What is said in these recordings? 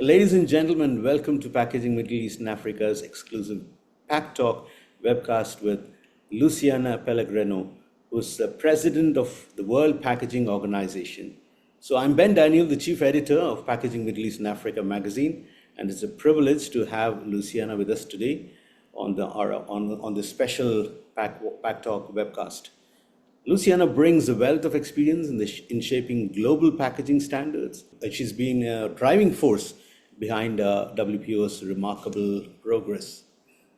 Ladies and gentlemen, welcome to Packaging Middle East and Africa's exclusive Pack Talk webcast with Luciana Pellegrino, who's the president of the World Packaging Organization. So I'm Ben Daniel, the chief editor of Packaging Middle East and Africa magazine, and it's a privilege to have Luciana with us today on the special Pack Talk webcast. Luciana brings a wealth of experience in shaping global packaging standards. She's been a driving force behind WPO's remarkable progress.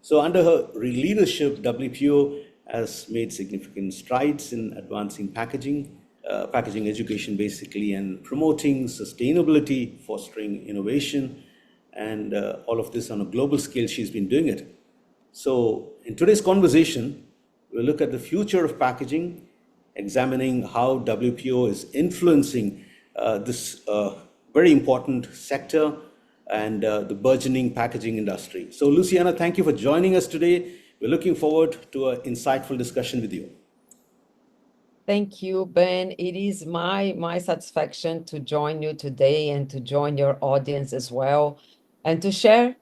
So, under her leadership, WPO has made significant strides in advancing packaging education basically, and promoting sustainability, fostering innovation, and all of this on a global scale. She's been doing it. So, in today's conversation, we'll look at the future of packaging, examining how WPO is influencing this very important sector and the burgeoning packaging industry. So, Luciana, thank you for joining us today. We're looking forward to an insightful discussion with you. Thank you, Ben. It is my satisfaction to join you today and to join your audience as well, and to share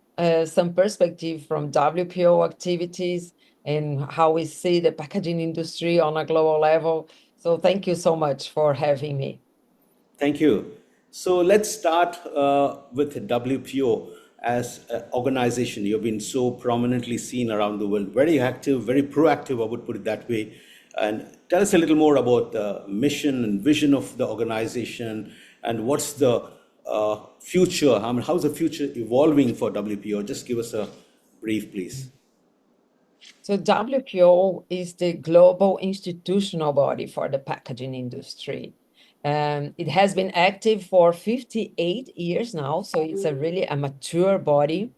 some perspective from WPO activities and how we see the packaging industry on a global level. So thank you so much for having me. Thank you. So let's start with WPO as an organization. You've been so prominently seen around the world, very active, very proactive, I would put it that way. And tell us a little more about the mission and vision of the organization and what's the future. I mean, how's the future evolving for WPO? Just give us a brief, please. So WPO is the global institutional body for the packaging industry. It has been active for 58 years now, so it's really a mature body.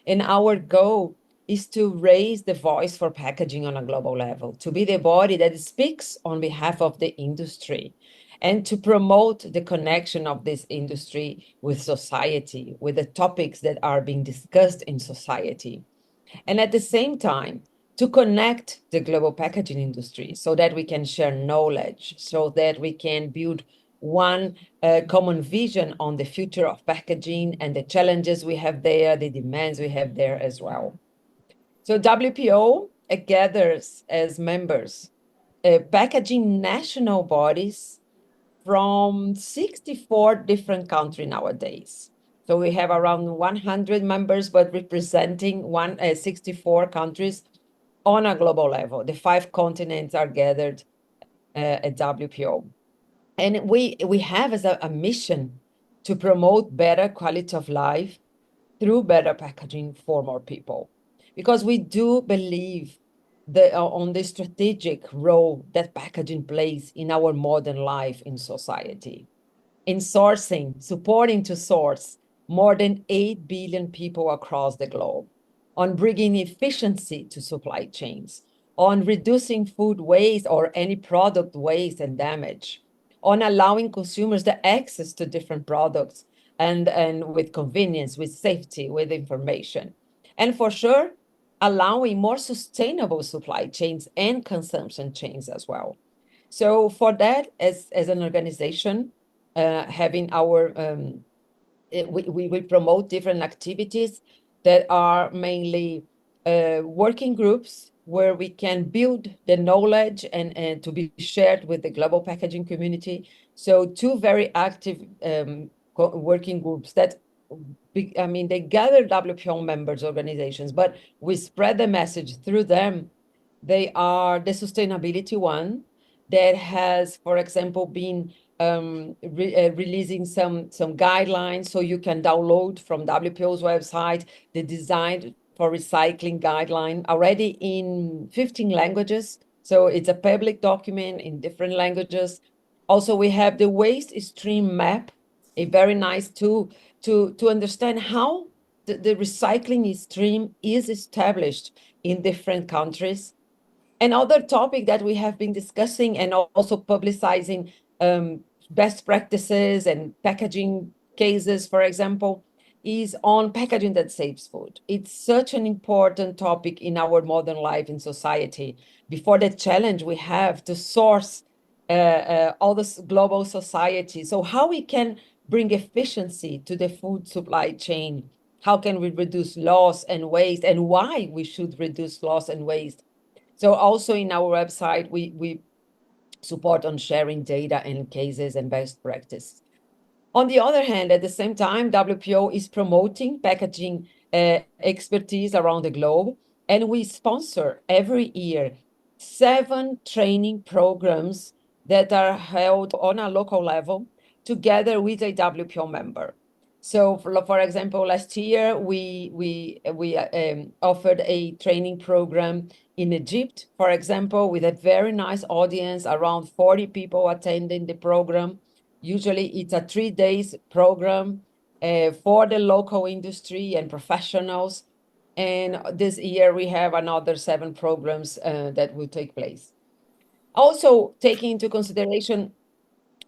And our goal is to raise the voice for packaging on a global level, to be the body that speaks on behalf of the industry, and to promote the connection of this industry with society, with the topics that are being discussed in society. And at the same time, to connect the global packaging industry so that we can share knowledge, so that we can build one common vision on the future of packaging and the challenges we have there, the demands we have there as well. So WPO gathers as members packaging national bodies from 64 different countries nowadays. So we have around 100 members, but representing 64 countries on a global level. The 5 continents are gathered at WPO. And we have as a mission to promote better quality of life through better packaging for more people. Because we do believe on the strategic role that packaging plays in our modern life in society. In sourcing, supporting to source more than 8 billion people across the globe, on bringing efficiency to supply chains, on reducing food waste or any product waste and damage, on allowing consumers the access to different products and with convenience, with safety, with information. And for sure, allowing more sustainable supply chains and consumption chains as well. So for that, as an organization, having our, we promote different activities that are mainly working groups where we can build the knowledge and to be shared with the global packaging community. So 2 very active working groups that, they gather WPO members organizations, but we spread the message through them. They are the sustainability one that has, for example, been releasing some guidelines, so you can download from WPO's website the design for recycling guideline already in 15 languages. So it's a public document in different languages. Also, we have the waste stream map, a very nice tool to understand how the recycling stream is established in different countries. Another topic that we have been discussing and also publicizing best practices and packaging cases, for example, is on packaging that saves food. It's such an important topic in our modern life in society. Before the challenge we have to source all this global society. So how we can bring efficiency to the food supply chain? How can we reduce loss and waste, and why we should reduce loss and waste? So also in our website, we support on sharing data and cases and best practice. On the other hand, at the same time, WPO is promoting packaging expertise around the globe, and we sponsor every year 7 training programs that are held on a local level together with a WPO member. So, for example, last year we offered a training program in Egypt, for example, with a very nice audience, around 40 people attending the program. Usually it's a 3 days program for the local industry and professionals. And this year we have another 7 programs that will take place. Also taking into consideration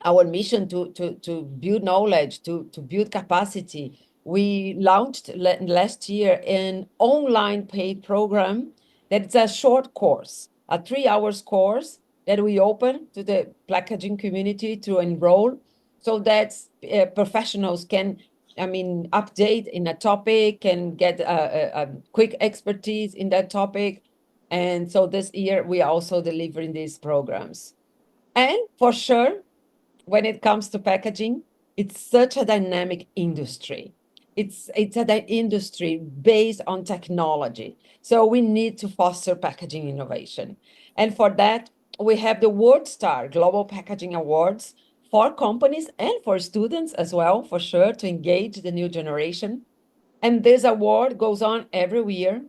our mission to build knowledge, to build capacity, we launched last year an online paid program that's a short course, a 3 hours course that we open to the packaging community to enroll so that professionals can, I mean, update in a topic and get a quick expertise in that topic. And so this year we are also delivering these programs. And for sure, when it comes to packaging, it's such a dynamic industry. It's an industry based on technology. So we need to foster packaging innovation. And for that, we have the World Star Global Packaging Awards for companies and for students as well, for sure, to engage the new generation. And this award goes on every year.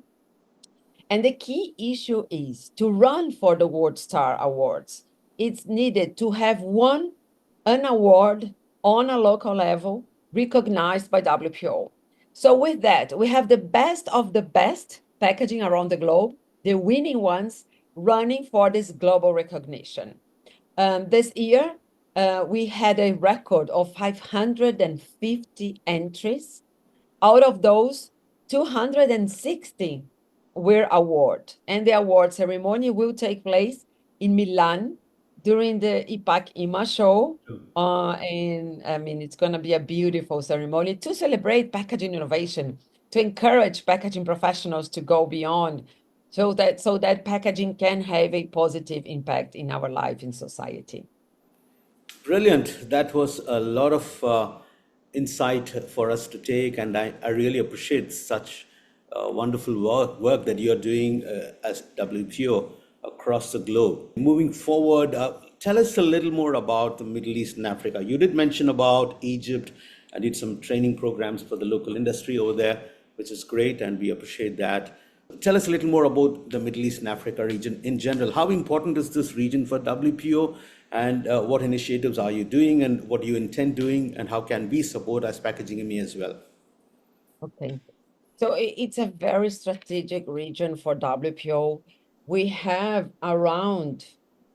And the key issue is to run for the World Star Awards. It's needed to have an award on a local level recognized by WPO. So with that, we have the best of the best packaging around the globe, the winning ones running for this global recognition. This year, we had a record of 550 entries. Out of those, 260 were awarded, and the award ceremony will take place in Milan during the IPAC IMA show. And I mean, it's going to be a beautiful ceremony to celebrate packaging innovation, to encourage packaging professionals to go beyond, so that packaging can have a positive impact in our life in society. Brilliant. That was a lot of insight for us to take, and I really appreciate such wonderful work that you're doing as WPO across the globe. Moving forward, tell us a little more about the Middle East and Africa. You did mention about Egypt. I did some training programs for the local industry over there, which is great, and we appreciate that. Tell us a little more about the Middle East and Africa region in general. How important is this region for WPO, and what initiatives are you doing, and what do you intend doing, and how can we support as Packaging ME as well? Okay. So it's a very strategic region for WPO. We have around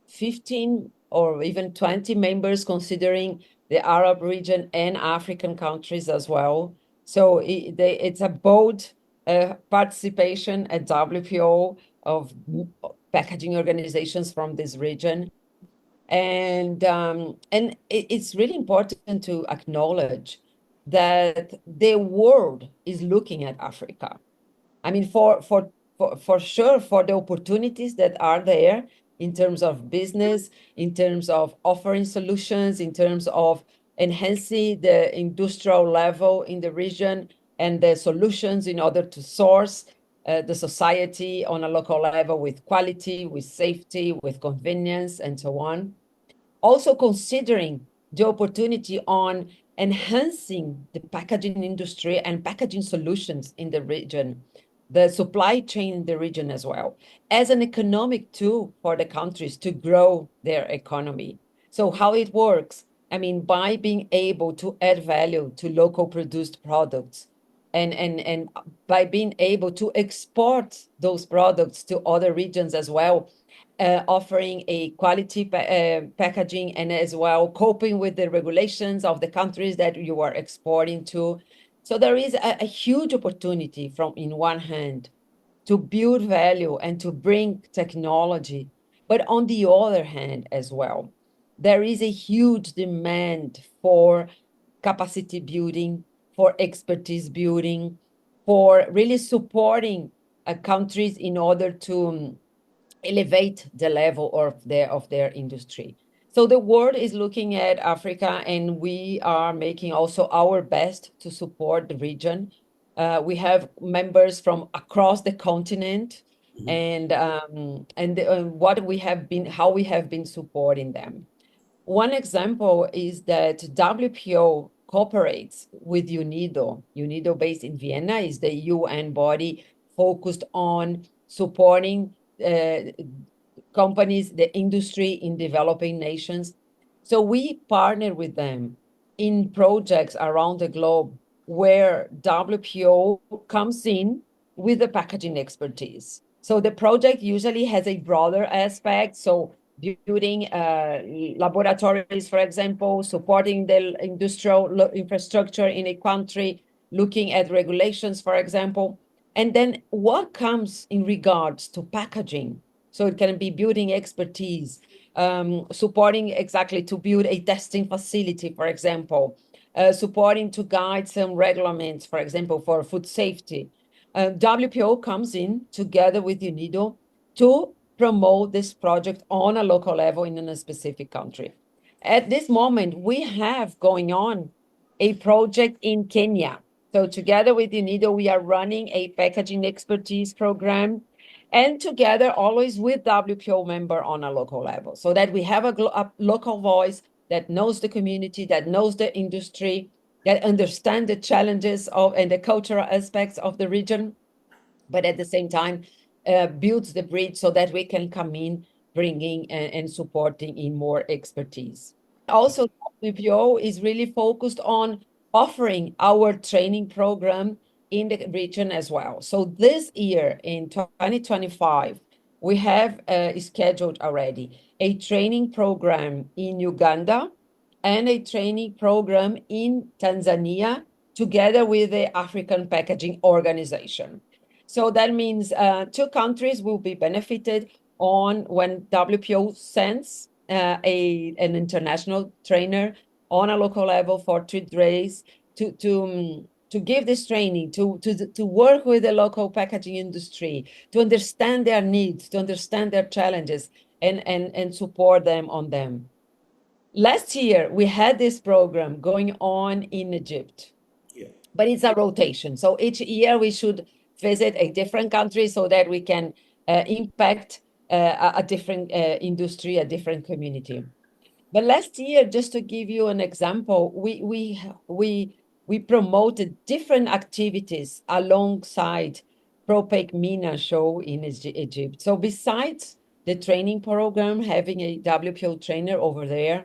15 or even 20 members considering the Arab region and African countries as well. So it's a bold participation at WPO of packaging organizations from this region. And it's really important to acknowledge that the world is looking at Africa. I mean, for sure, for the opportunities that are there in terms of business, in terms of offering solutions, in terms of enhancing the industrial level in the region and the solutions in order to source the society on a local level with quality, with safety, with convenience, and so on. Also considering the opportunity on enhancing the packaging industry and packaging solutions in the region, the supply chain in the region as well, as an economic tool for the countries to grow their economy. So how it works, I mean, by being able to add value to local produced products and by being able to export those products to other regions as well, offering a quality packaging and as well coping with the regulations of the countries that you are exporting to. So there is a huge opportunity from, in one hand, to build value and to bring technology. But on the other hand as well, there is a huge demand for capacity building, for expertise building, for really supporting countries in order to elevate the level of their industry. So the world is looking at Africa, and we are making also our best to support the region. We have members from across the continent, and what we have been, how we have been supporting them. One example is that WPO cooperates with UNIDO. UNIDO, based in Vienna, is the UN body focused on supporting companies, the industry in developing nations. So we partner with them in projects around the globe where WPO comes in with the packaging expertise. So the project usually has a broader aspect. So building laboratories, for example, supporting the industrial infrastructure in a country, looking at regulations, for example. And then what comes in regards to packaging? So it can be building expertise, supporting exactly to build a testing facility, for example, supporting to guide some regulations, for example, for food safety. WPO comes in together with UNIDO to promote this project on a local level in a specific country. At this moment, we have going on a project in Kenya. So together with UNIDO, we are running a packaging expertise program, and together always with WPO member on a local level, so that we have a local voice that knows the community, that knows the industry, that understand the challenges of and the cultural aspects of the region, but at the same time builds the bridge so that we can come in bringing and supporting in more expertise. Also, WPO is really focused on offering our training program in the region as well. So this year in 2025, we have scheduled already a training program in Uganda and a training program in Tanzania together with the African Packaging Organization. So that means two countries will be benefited on when WPO sends an international trainer on a local level for 3 days to give this training, to work with the local packaging industry, to understand their needs, to understand their challenges, and support them on them. Last year, we had this program going on in Egypt, Yeah. but it's a rotation. So each year we should visit a different country so that we can impact a different industry, a different community. But last year, just to give you an example, we promoted different activities alongside ProPake Mina show in Egypt. So besides the training program, having a WPO trainer over there,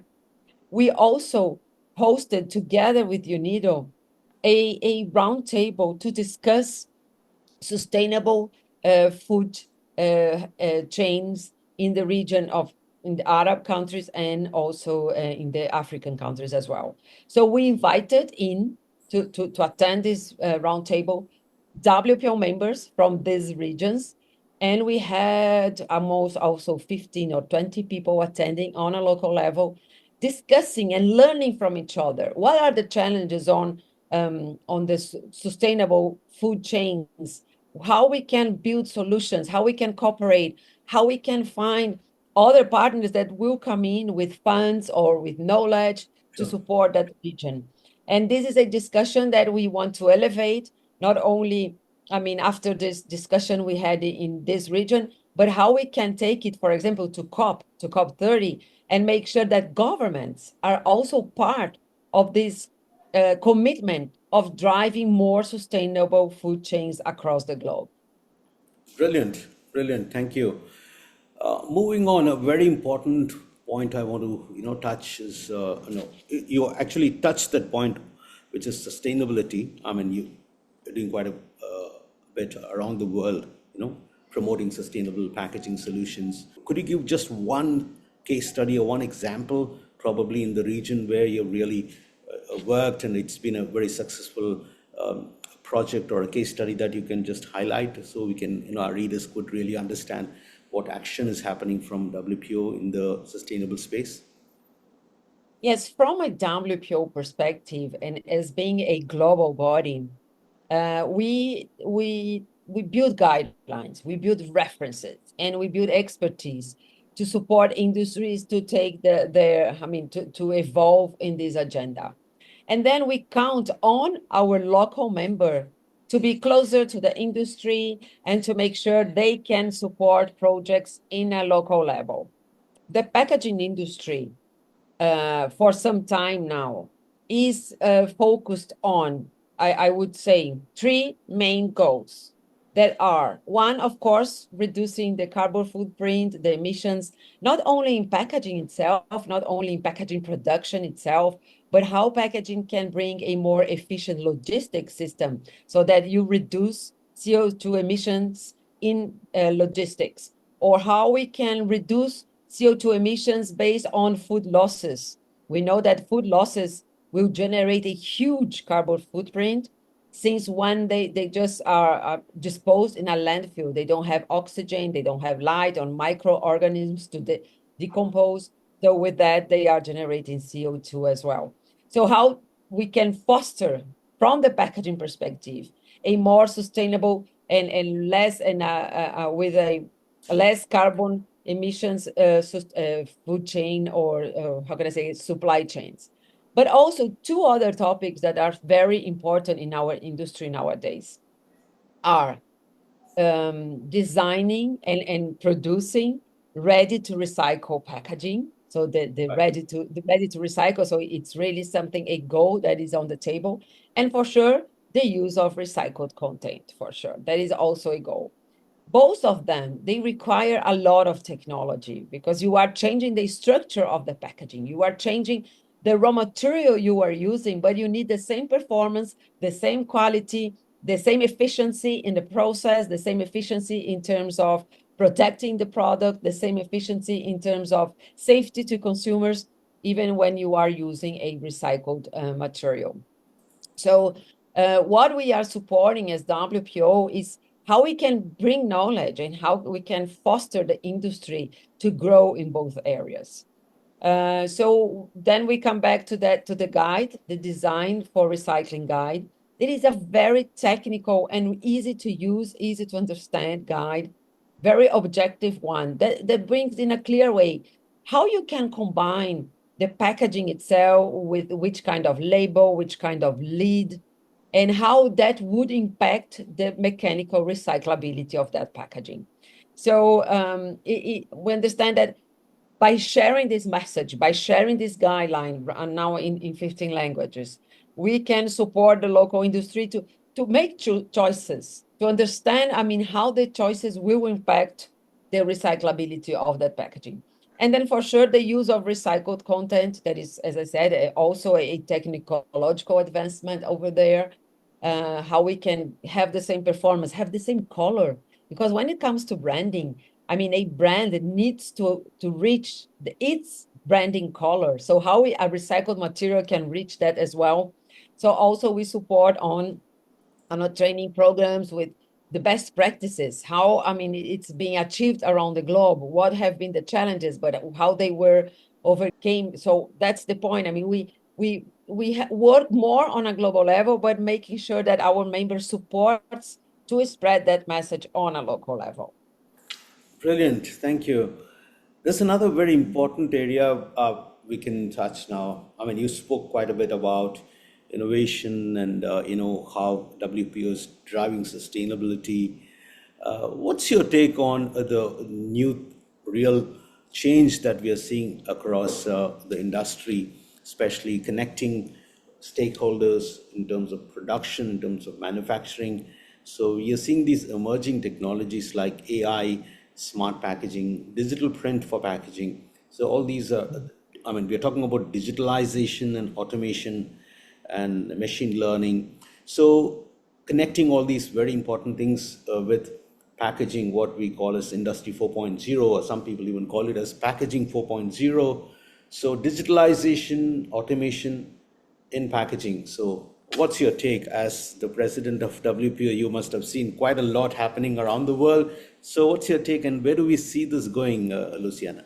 we also hosted together with UNIDO a roundtable to discuss sustainable food chains in the region of in the Arab countries and also in the African countries as well. So we invited in to attend this roundtable WPO members from these regions, and we had almost also 15 or 20 people attending on a local level, discussing and learning from each other. What are the challenges on the sustainable food chains? How we can build solutions, how we can cooperate, how we can find other partners that will come in with funds or with knowledge to Sure. support that region. And this is a discussion that we want to elevate, not only, I mean, after this discussion we had in this region, but how we can take it, for example, to COP 30, and make sure that governments are also part of this commitment of driving more sustainable food chains across the globe. Brilliant, brilliant. Thank you. Moving on, a very important point I want to touch is you actually touched that point, which is sustainability. I mean, you're doing quite a bit around the world, promoting sustainable packaging solutions. Could you give just one case study or one example, probably in the region where you really worked and it's been a very successful project or a case study that you can just highlight so we can, our readers could really understand what action is happening from WPO in the sustainable space? Yes, from a WPO perspective and as being a global body, we build guidelines, we build references, and we build expertise to support industries to take to evolve in this agenda. And then we count on our local member to be closer to the industry and to make sure they can support projects in a local level. The packaging industry for some time now is focused on, I would say, three main goals that are one, of course, reducing the carbon footprint, the emissions, not only in packaging itself, not only in packaging production itself, but how packaging can bring a more efficient logistics system so that you reduce CO2 emissions in logistics, or how we can reduce CO2 emissions based on food losses. We know that food losses will generate a huge carbon footprint since when they just are disposed in a landfill. They don't have oxygen, they don't have light or microorganisms to decompose. So with that, they are generating CO2 as well. So how we can foster from the packaging perspective a more sustainable and less and with a less carbon emissions food chain or how can I say supply chains. But also two other topics that are very important in our industry nowadays are designing and producing ready to recycle packaging. So the ready to recycle. So it's really something, a goal that is on the table. And for sure, the use of recycled content, for sure. That is also a goal. Both of them, they require a lot of technology because you are changing the structure of the packaging. You are changing the raw material you are using, but you need the same performance, the same quality, the same efficiency in the process, the same efficiency in terms of protecting the product, the same efficiency in terms of safety to consumers, even when you are using a recycled material. So what we are supporting as WPO is how we can bring knowledge and how we can foster the industry to grow in both areas. So then we come back to that, to the guide, the design for recycling guide. It is a very technical and easy to use, easy to understand guide, very objective one that brings in a clear way how you can combine the packaging itself with which kind of label, which kind of lid, and how that would impact the mechanical recyclability of that packaging. So we understand that by sharing this message, by sharing this guideline, and now in 15 languages, we can support the local industry to make choices, to understand, how the choices will impact the recyclability of that packaging. And then for sure, the use of recycled content, that is, as I said, also a technological advancement over there, how we can have the same performance, have the same color. Because when it comes to branding, a brand needs to reach its branding color. So how a recycled material can reach that as well. So also we support on training programs with the best practices, how, it's being achieved around the globe, what have been the challenges, but how they were overcame. So that's the point. We work more on a global level, but making sure that our members supports to spread that message on a local level. Brilliant, thank you. There's another very important area we can touch now. I mean, you spoke quite a bit about innovation and how WPO is driving sustainability. What's your take on the new real change that we are seeing across the industry, especially connecting stakeholders in terms of production, in terms of manufacturing? So you're seeing these emerging technologies like AI, smart packaging, digital print for packaging. So all these are, I mean, we're talking about digitalization and automation and machine learning. So connecting all these very important things with packaging, what we call as Industry 4.0, or some people even call it as Packaging 4.0. So digitalization, automation in packaging. So what's your take as the president of WPO? You must have seen quite a lot happening around the world. So what's your take and where do we see this going, Luciana?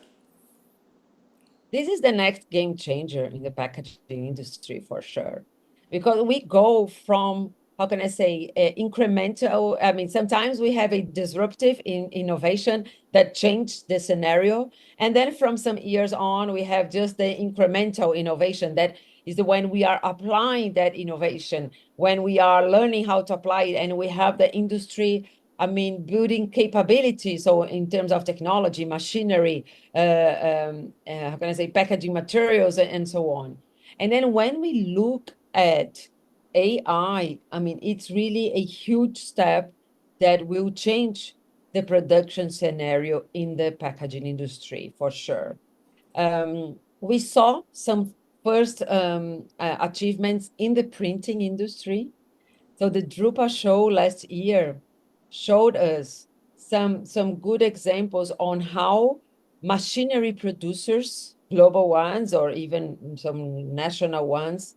This is the next game changer in the packaging industry for sure, because we go from, how can I say, incremental. I mean, sometimes we have a disruptive innovation that changed the scenario, and then from some years on, we have just the incremental innovation that is the when we are applying that innovation, when we are learning how to apply it, and we have the industry. I mean, building capability. So in terms of technology, machinery, how can I say, packaging materials and so on. And then when we look at AI, I mean, it's really a huge step that will change the production scenario in the packaging industry for sure. We saw some first achievements in the printing industry. So the Drupa show last year showed us some good examples on how machinery producers, global ones or even some national ones,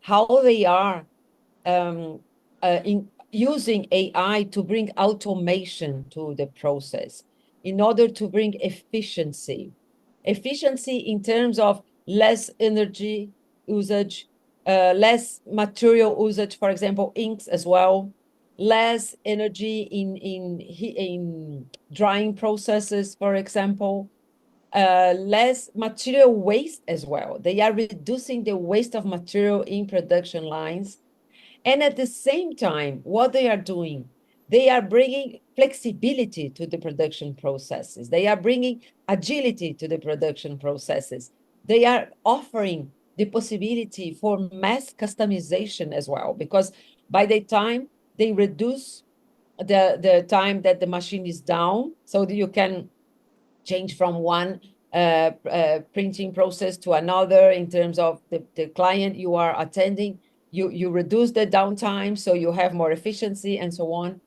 how they are in using AI to bring automation to the process in order to bring efficiency. Efficiency in terms of less energy usage, less material usage, for example, inks as well, less energy in drying processes, for example, less material waste as well. They are reducing the waste of material in production lines, and at the same time, what they are doing, they are bringing flexibility to the production processes. They are bringing agility to the production processes. They are offering the possibility for mass customization as well, because by the time they reduce the time that the machine is down, so that you can change from one printing process to another in terms of the client you are attending. You reduce the downtime, so you have more efficiency and so on.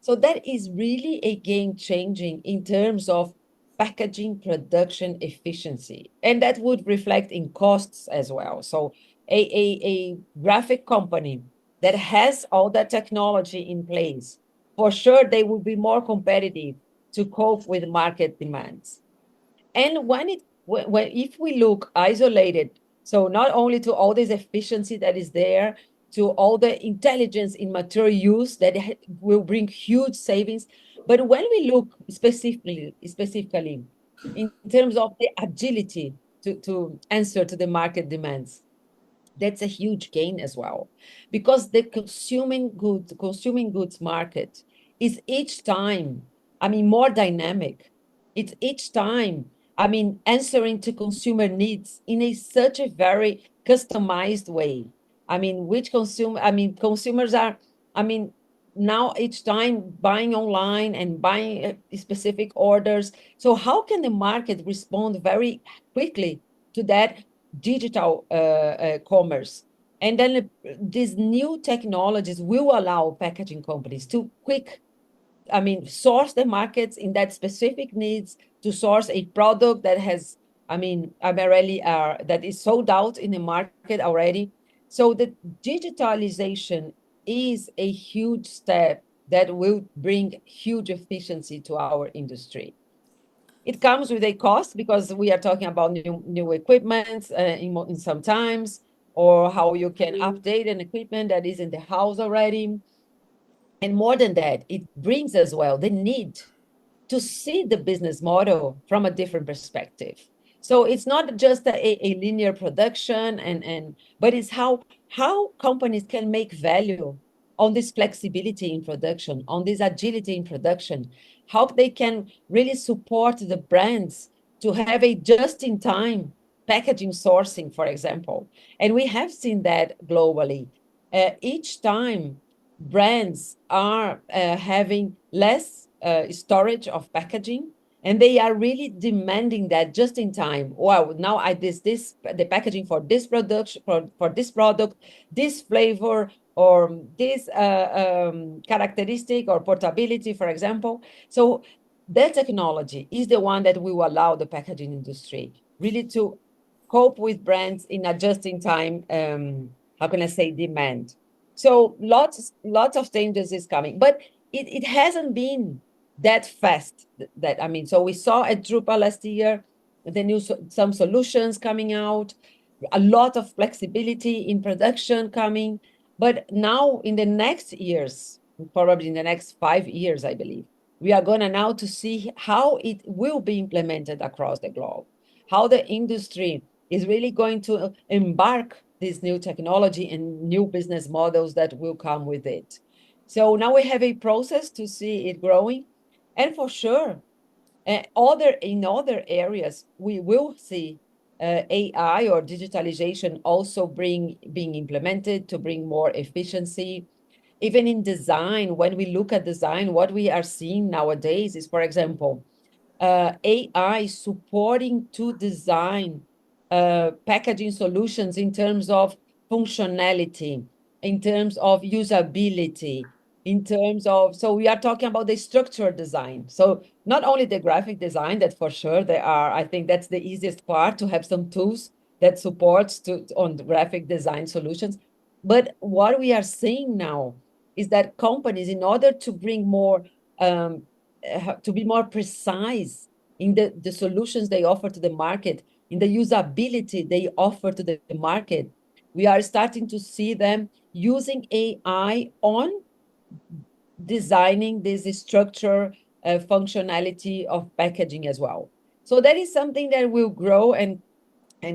So that is really a game changing in terms of packaging production efficiency. And that would reflect in costs as well. So a graphic company that has all that technology in place, for sure they will be more competitive to cope with market demands. And when if we look isolated, so not only to all this efficiency that is there, to all the intelligence in material use that will bring huge savings, but when we look specifically in terms of the agility to answer to the market demands, that's a huge gain as well, because the consuming goods market is each time, I mean, more dynamic. It's each time, I mean, answering to consumer needs in a such a very customized way. I mean, consumers are, I mean, now each time buying online and buying specific orders. So how can the market respond very quickly to that digital commerce? And then these new technologies will allow packaging companies to source the markets in that specific needs, to source a product that has, that is sold out in the market already. So the digitalization is a huge step that will bring huge efficiency to our industry. It comes with a cost because we are talking about new equipment in some times, or how you can update an equipment that is in the house already. And more than that, it brings as well the need to see the business model from a different perspective. So it's not just a linear production, but it's how companies can make value on this flexibility in production, on this agility in production, how they can really support the brands to have a just-in-time packaging sourcing, for example. And we have seen that globally. Each time brands are having less storage of packaging, and they are really demanding that just in time. Wow, now this the packaging for this production, for this product, this flavor, or this characteristic or portability, for example. So that technology is the one that will allow the packaging industry really to cope with brands in a just in time, how can I say, demand. So lots of changes is coming, but it hasn't been that fast. So we saw at Drupa last year some solutions coming out, a lot of flexibility in production coming. But now in the next years, probably in the next 5 years, I believe, we are going to now to see how it will be implemented across the globe, how the industry is really going to embark this new technology and new business models that will come with it. So now we have a process to see it growing. And for sure, in other areas, we will see AI or digitalization also being implemented to bring more efficiency. Even in design, when we look at design, what we are seeing nowadays is, for example, AI supporting to design packaging solutions in terms of functionality, in terms of usability, in terms of, so we are talking about the structural design. So not only the graphic design, that for sure they are, I think that's the easiest part, to have some tools that supports on the graphic design solutions. But what we are seeing now is that companies, in order to bring more to be more precise in the solutions they offer to the market, in the usability they offer to the market, we are starting to see them using AI on designing this structure functionality of packaging as well. So that is something that will grow and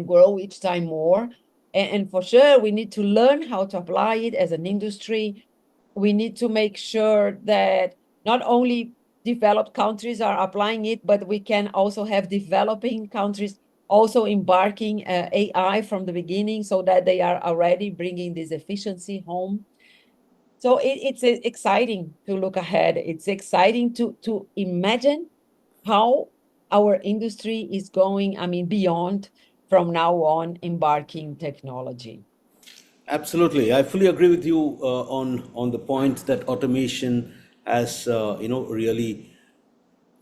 grow each time more. And for sure, we need to learn how to apply it as an industry. We need to make sure that not only developed countries are applying it, but we can also have developing countries also embarking AI from the beginning so that they are already bringing this efficiency home. So it's exciting to look ahead. It's exciting to imagine how our industry is going, I mean, beyond from now on embarking technology. Absolutely, I fully agree with you on the point that automation has really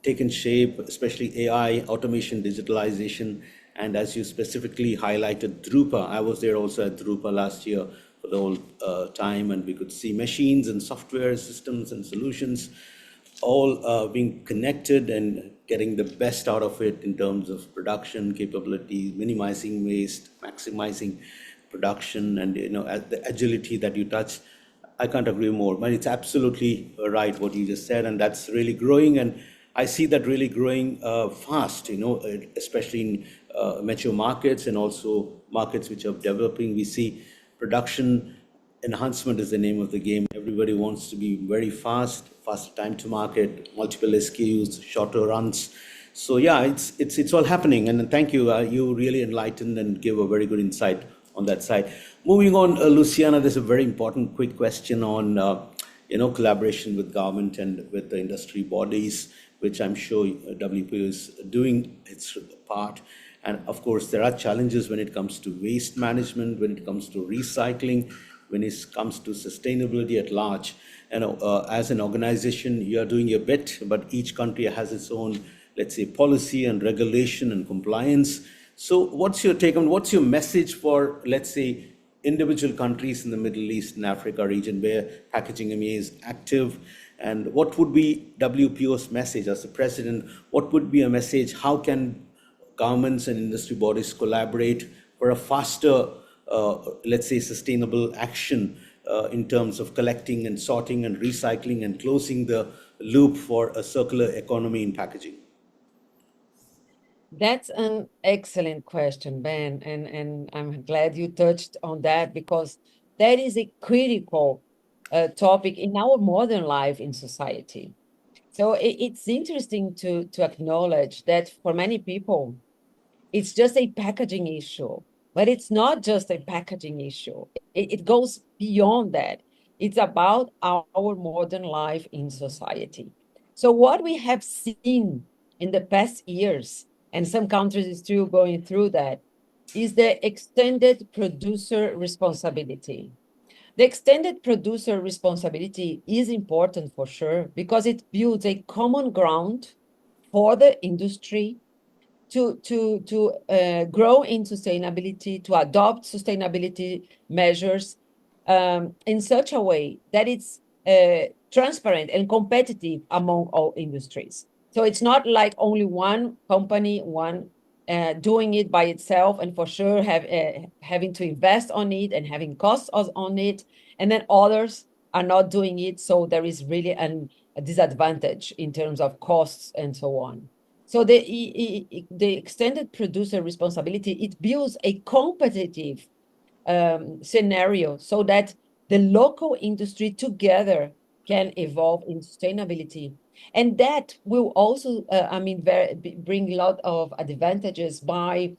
taken shape, especially AI, automation, digitalization, and as you specifically highlighted, Drupa. I was there also at Drupa last year for the whole time, and we could see machines and software systems and solutions all being connected and getting the best out of it in terms of production capability, minimizing waste, maximizing production, and at the agility that you touched. I can't agree more. But it's absolutely right what you just said, and that's really growing. And I see that really growing fast. Especially in mature markets and also markets which are developing. We see production enhancement is the name of the game. Everybody wants to be very fast, faster time to market, multiple SKUs, shorter runs. So yeah, it's all happening. And thank you. You really enlightened and gave a very good insight on that side. Moving on, Luciana, there's a very important quick question on collaboration with government and with the industry bodies, which I'm sure WPO is doing its part. And of course, there are challenges when it comes to waste management, when it comes to recycling, when it comes to sustainability at large. And as an organization, you are doing your bit, but each country has its own, let's say, policy and regulation and compliance. So, what's your take on what's your message for, let's say, individual countries in the Middle East and Africa region where packaging MEA is active? And what would be WPO's message as the president? What would be a message? How can governments and industry bodies collaborate for a faster, let's say, sustainable action in terms of collecting and sorting and recycling and closing the loop for a circular economy in packaging? That's an excellent question, Ben, and I'm glad you touched on that because that is a critical topic in our modern life in society. So it's interesting to acknowledge that for many people, it's just a packaging issue, but it's not just a packaging issue. It goes beyond that. It's about our modern life in society. So what we have seen in the past years, and some countries are still going through that, is the extended producer responsibility. The extended producer responsibility is important for sure because it builds a common ground for the industry to grow in sustainability, to adopt sustainability measures in such a way that it's transparent and competitive among all industries. So it's not like only one company, one doing it by itself, and for sure having to invest on it and having costs on it, and then others are not doing it, so there is really a disadvantage in terms of costs and so on. So the extended producer responsibility, it builds a competitive scenario so that the local industry together can evolve in sustainability. And that will also, bring a lot of advantages by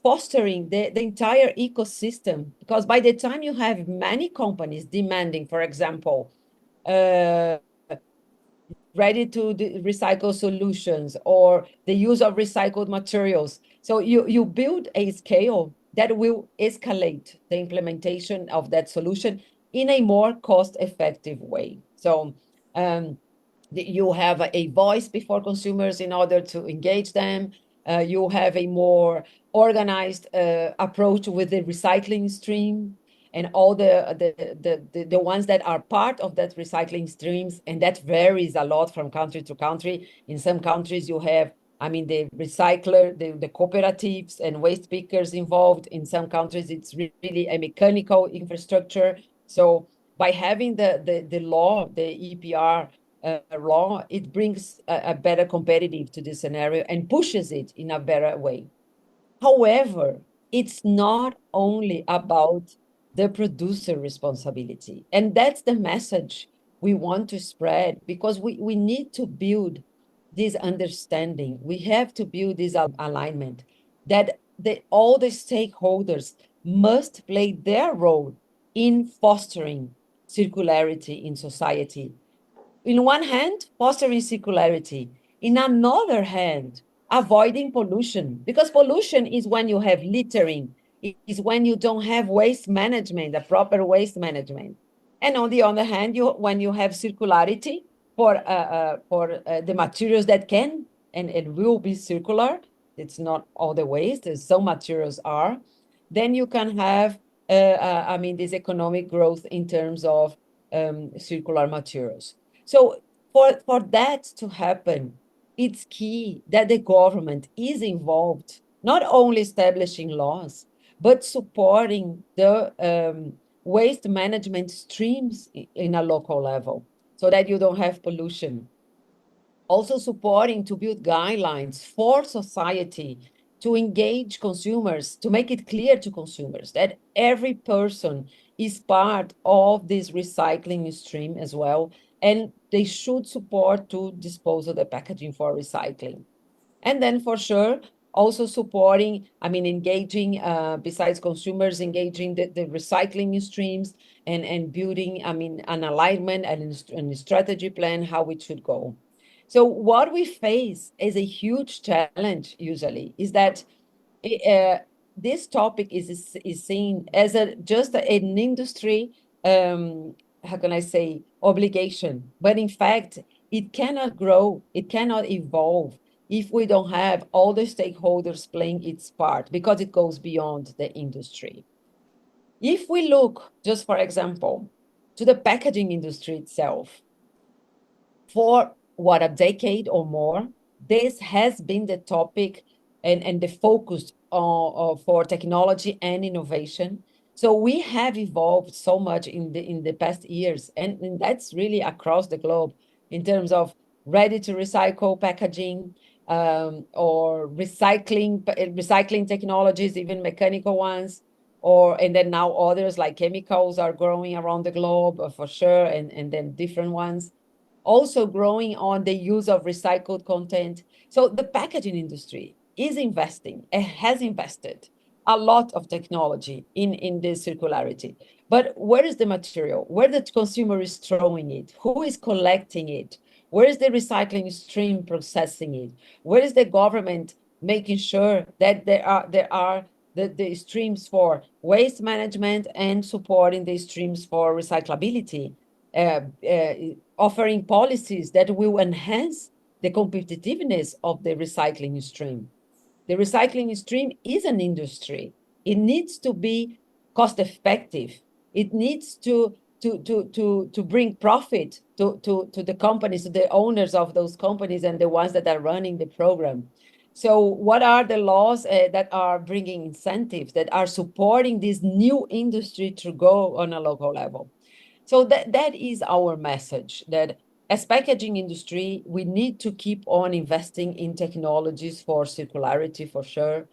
fostering the entire ecosystem. Because by the time you have many companies demanding, for example, uh, ready to recycle solutions or the use of recycled materials. So you build a scale that will escalate the implementation of that solution in a more cost-effective way. So you have a voice before consumers in order to engage them. You have a more organized approach with the recycling stream and all the ones that are part of that recycling streams, and that varies a lot from country to country. In some countries, you have, the recycler, the cooperatives and waste pickers involved. In some countries, it's really a mechanical infrastructure. So by having the law, the EPR law, it brings a better competitive to this scenario and pushes it in a better way. However, it's not only about the producer responsibility. And that's the message we want to spread, because we need to build this understanding. We have to build this alignment that all the stakeholders must play their role in fostering circularity in society. In one hand, fostering circularity. In another hand, avoiding pollution. Because pollution is when you have littering, it is when you don't have waste management, a proper waste management. And on the other hand, when you have circularity for the materials that can and will be circular, it's not all the waste, some materials are, then you can have, this economic growth in terms of circular materials. So for that to happen, it's key that the government is involved, not only establishing laws, but supporting the waste management streams in a local level so that you don't have pollution. Also supporting to build guidelines for society to engage consumers, to make it clear to consumers that every person is part of this recycling stream as well, and they should support to dispose of the packaging for recycling. And then for sure, also supporting, engaging, besides consumers, engaging the recycling streams and building, an alignment and a strategy plan, how it should go. So what we face as a huge challenge usually is that uh, this topic is seen as just an industry, how can I say, obligation. But in fact, it cannot grow, it cannot evolve if we don't have all the stakeholders playing its part, because it goes beyond the industry. If we look, just for example, to the packaging industry itself, for what, a decade or more, this has been the topic and the focus for technology and innovation. So we have evolved so much in the past years, and that's really across the globe in terms of ready to recycle packaging, or recycling technologies, even mechanical ones, and then now others like chemicals are growing around the globe, for sure, and then different ones also growing on the use of recycled content. So the packaging industry is investing, it has invested a lot of technology in this circularity. But where is the material? Where the consumer is throwing it? Who is collecting it? Where is the recycling stream processing it? Where is the government making sure that there are the streams for waste management and supporting the streams for recyclability? uh, uh, Offering policies that will enhance the competitiveness of the recycling stream. The recycling stream is an industry. It needs to be cost effective. It needs to bring profit to the companies, to the owners of those companies and the ones that are running the program. So what are the laws that are bringing incentives, that are supporting this new industry to go on a local level? So that is our message, that as packaging industry, we need to keep on investing in technologies for circularity, for sure.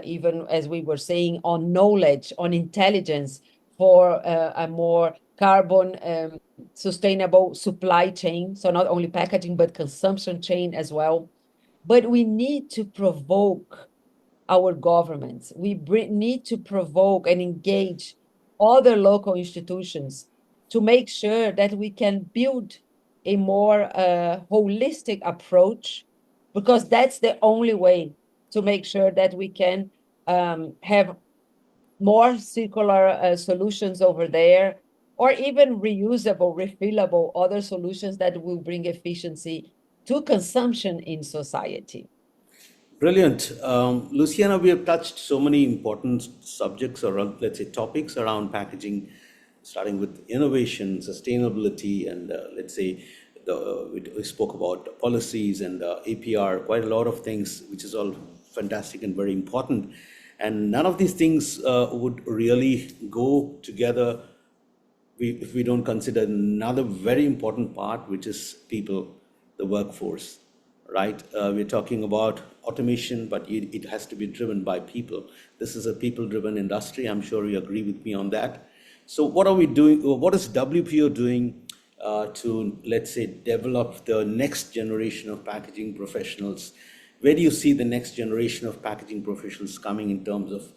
Even as we were saying, on knowledge, on intelligence, for a more carbon sustainable supply chain. So not only packaging, but consumption chain as well. But we need to provoke our governments. We need to provoke and engage other local institutions to make sure that we can build a more holistic approach, because that's the only way to make sure that we can have more circular solutions over there, or even reusable, refillable other solutions that will bring efficiency to consumption in society. Brilliant. Luciana, we have touched so many important subjects or, let's say, topics around packaging, starting with innovation, sustainability, and let's say we spoke about policies and APR, quite a lot of things, which is all fantastic and very important. And none of these things would really go together if we don't consider another very important part, which is people, the workforce, right? We're talking about automation, but it has to be driven by people. This is a people-driven industry. I'm sure you agree with me on that. So, what are we doing? What is WPO doing to, let's say, develop the next generation of packaging professionals? Where do you see the next generation of packaging professionals coming in terms of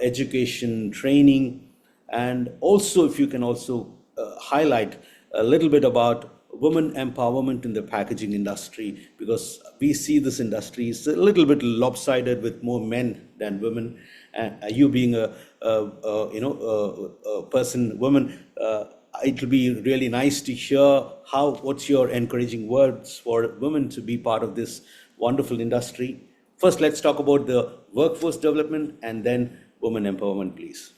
education, training? And also, if you can also highlight a little bit about women empowerment in the packaging industry, because we see this industry is a little bit lopsided with more men than women. You being a person, woman, it will be really nice to hear what's your encouraging words for women to be part of this wonderful industry. First, let's talk about the workforce development and then women empowerment, please.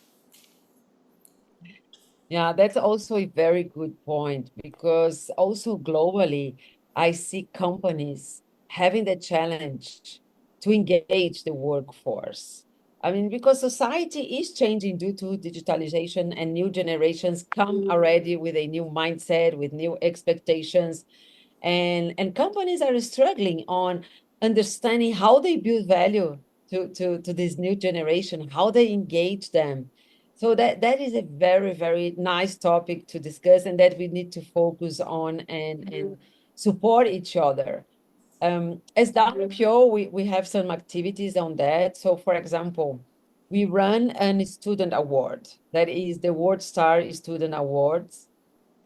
Yeah, that's also a very good point, because also globally, I see companies having the challenge to engage the workforce. I mean, because society is changing due to digitalization, and new generations come already with a new mindset, with new expectations, and companies are struggling on understanding how they build value to this new generation, how they engage them. So that is a very, very nice topic to discuss, and that we need to focus on and support each other. As WPO, we have some activities on that. So, for example, we run an student award, that is the World Star Student Awards,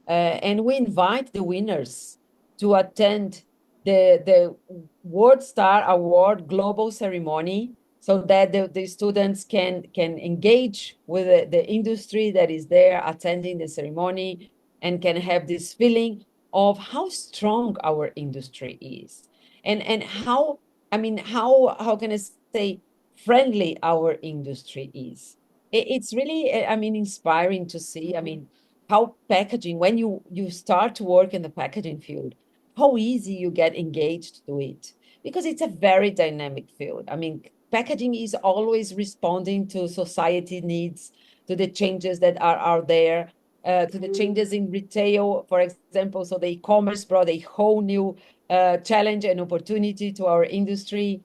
and we invite the winners to attend the World Star Award global ceremony, so that the students can engage with the industry that is there attending the ceremony, and can have this feeling of how strong our industry is, and how, I mean, how can I say, friendly our industry is. It's really, I mean, inspiring to see. I mean, how packaging, when you start to work in the packaging field, how easy you get engaged to it, because it's a very dynamic field. I mean, packaging is always responding to society needs, to the changes that are out there, to the changes in retail, for example. So the e-commerce brought a whole new challenge and opportunity to our industry.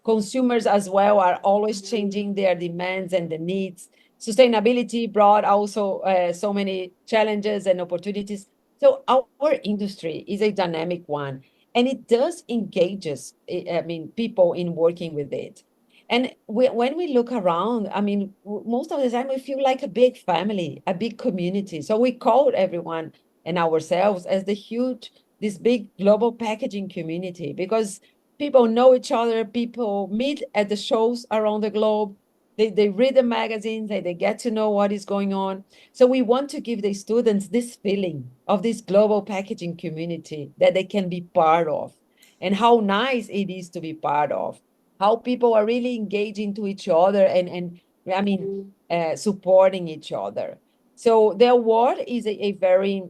Consumers as well are always changing their demands and the needs. Sustainability brought also so many challenges and opportunities. So our industry is a dynamic one, and it does engages, I mean, people in working with it. And when we look around, I mean, most of the time we feel like a big family, a big community. So we call everyone and ourselves as this big global packaging community, because people know each other, people meet at the shows around the globe, they read the magazines, they get to know what is going on. So we want to give the students this feeling of this global packaging community that they can be part of, and how nice it is to be part of, how people are really engaging to each other, and I mean, supporting each other. So the award is a very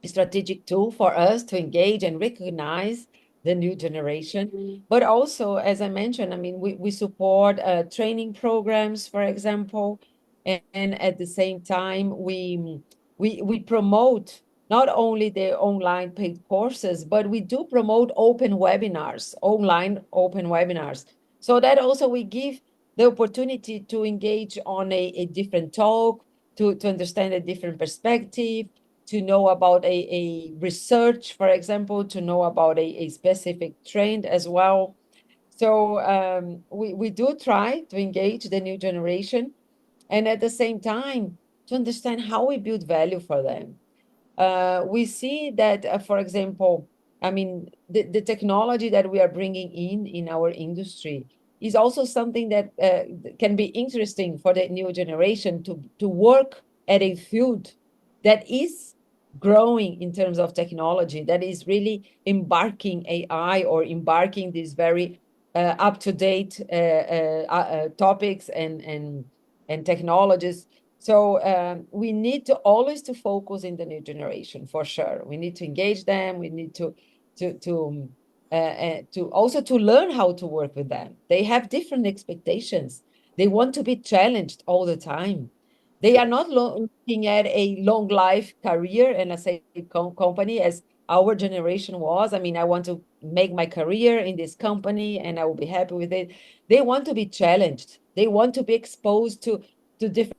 strategic tool for us to engage and recognize the new generation. But also, as I mentioned, I mean, we support training programs, for example, and at the same time, we promote not only the online paid courses, but we do promote open webinars, online open webinars. So that also we give the opportunity to engage on a different talk, to understand a different perspective, to know about a research, for example, to know about a specific trend as well. So we do try to engage the new generation, and at the same time to understand how we build value for them. We see that, for example, I mean, the technology that we are bringing in our industry is also something that can be interesting for the new generation to work at a field that is growing in terms of technology, that is really embarking AI or embarking these very up-to-date topics and technologies. So we need to always to focus in the new generation for sure. We need to engage them. We need to also to learn how to work with them. They have different expectations. They want to be challenged all the time. They Sure. are not looking at a long life career and a say company as our generation was. I mean, I want to make my career in this company and I will be happy with it. They want to be challenged. They want to be exposed to different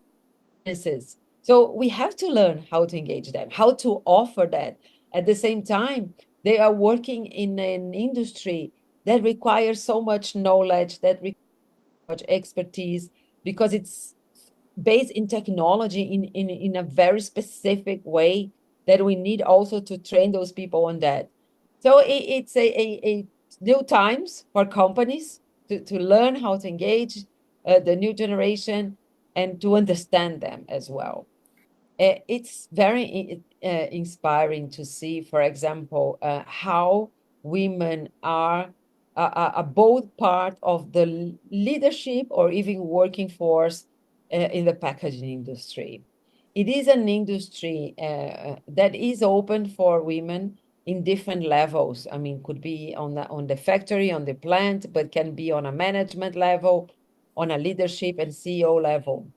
businesses. So we have to learn how to engage them, how to offer that. At the same time, they are working in an industry that requires so much knowledge, that requires much expertise, because it's based in technology in a very specific way that we need also to train those people on that. So it's a new times for companies to learn how to engage the new generation and to understand them as well. It's very inspiring to see, for example, how women are both part of the leadership or even working force in the packaging industry. It is an industry that is open for women in different levels. I mean, could be on the factory, on the plant, but can be on a management level, on a leadership and CEO level.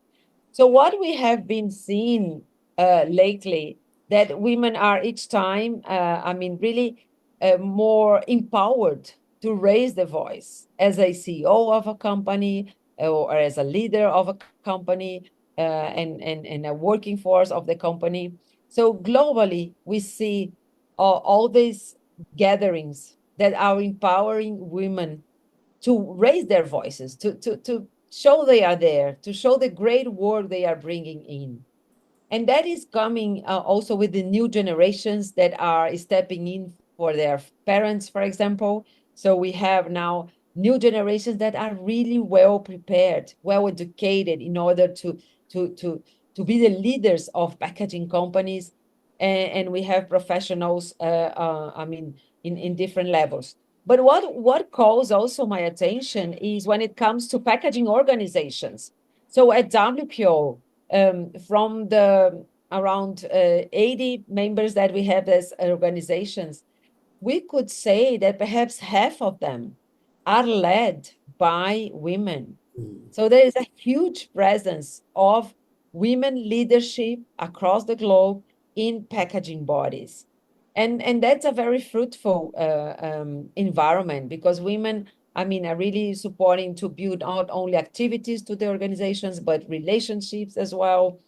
So what we have been seeing lately, that women are each time, I mean, really more empowered to raise the voice as a CEO of a company or as a leader of a company and a working force of the company. So globally, we see all these gatherings that are empowering women to raise their voices, to show they are there, to show the great work they are bringing in. And that is coming also with the new generations that are stepping in for their parents, for example. So we have now new generations that are really well prepared, well educated in order to to be the leaders of packaging companies. And we have professionals, I mean, in different levels. But what calls also my attention is when it comes to packaging organizations. So at WPO, from the around 80 members that we have as organizations, we could say that perhaps half of them are led by women. So there is a huge presence of women leadership across the globe in packaging bodies. And that's a very fruitful environment, because women, I mean, are really supporting to build not only activities to the organizations, but relationships as well,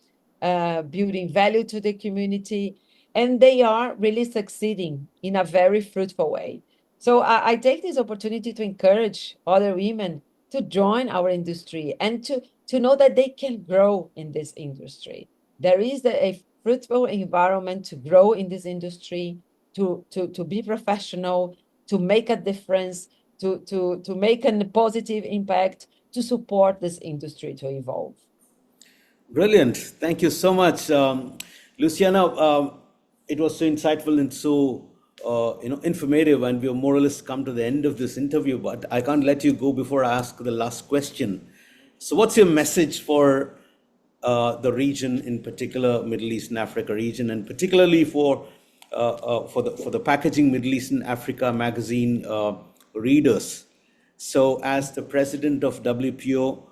building value to the community. And they are really succeeding in a very fruitful way. So I take this opportunity to encourage other women to join our industry and to know that they can grow in this industry. There is a fruitful environment to grow in this industry, to be professional, to make a difference, to make a positive impact, to support this industry to evolve. Brilliant. Thank you so much, Luciana. It was so insightful and so informative, and we have more or less come to the end of this interview. But I can't let you go before I ask the last question. So, what's your message for the region, in particular, Middle East and Africa region, and particularly for for the Packaging Middle East and Africa magazine readers. So, as the president of WPO,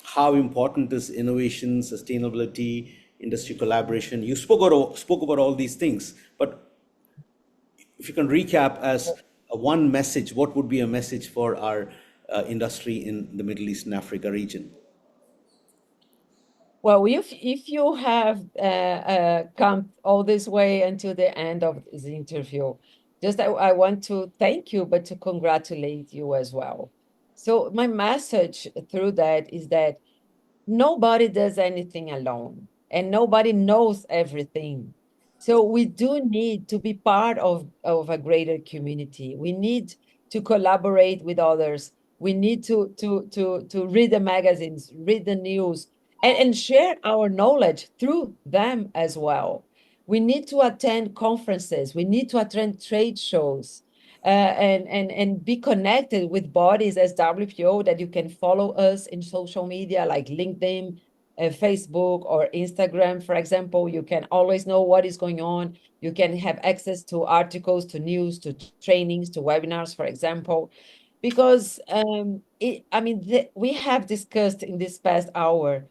how important is innovation, sustainability, industry collaboration? You spoke about all these things, but if you can recap as one message, what would be a message for our industry in the Middle East and Africa region? Well, if you have come all this way until the end of this interview, just I want to thank you, but to congratulate you as well. So my message through that is that nobody does anything alone and nobody knows everything. So we do need to be part of a greater community. We need to collaborate with others. We need to read the magazines, read the news, and share our knowledge through them as well. We need to attend conferences. We need to attend trade shows. And be connected with bodies as WPO that you can follow us in social media like LinkedIn, Facebook, or Instagram, for example. You can always know what is going on. You can have access to articles, to news, to trainings, to webinars, for example. Because we have discussed in this past hour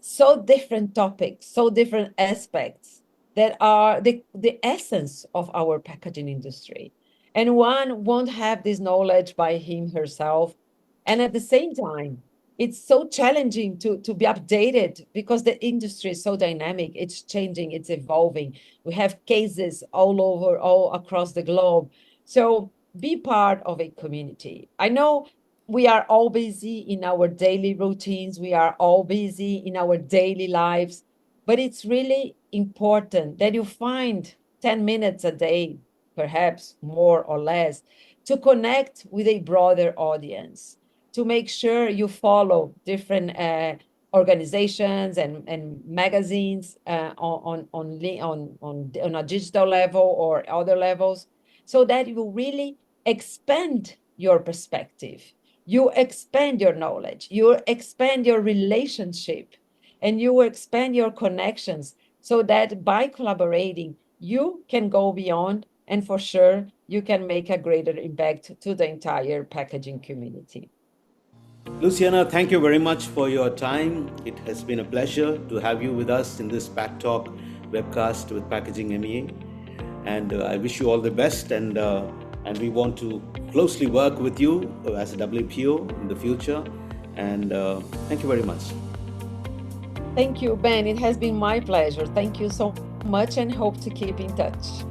so different topics, so different aspects that are the essence of our packaging industry. And one won't have this knowledge by him herself. And at the same time, it's so challenging to be updated because the industry is so dynamic. It's changing, it's evolving. We have cases all over, all across the globe. So be part of a community. I know we are all busy in our daily routines. We are all busy in our daily lives, but it's really important that you find 10 minutes a day, perhaps more or less, to connect with a broader audience, to make sure you follow different organizations and magazines on a digital level or other levels, so that you really expand your perspective, you expand your knowledge, you expand your relationship, and you expand your connections so that by collaborating, you can go beyond and for sure you can make a greater impact to the entire packaging community. Luciana, thank you very much for your time. It has been a pleasure to have you with us in this Pack Talk webcast with Packaging MEA. And I wish you all the best. And we want to closely work with you as a WPO in the future. And thank you very much. Thank you, Ben. It has been my pleasure. Thank you so much and hope to keep in touch.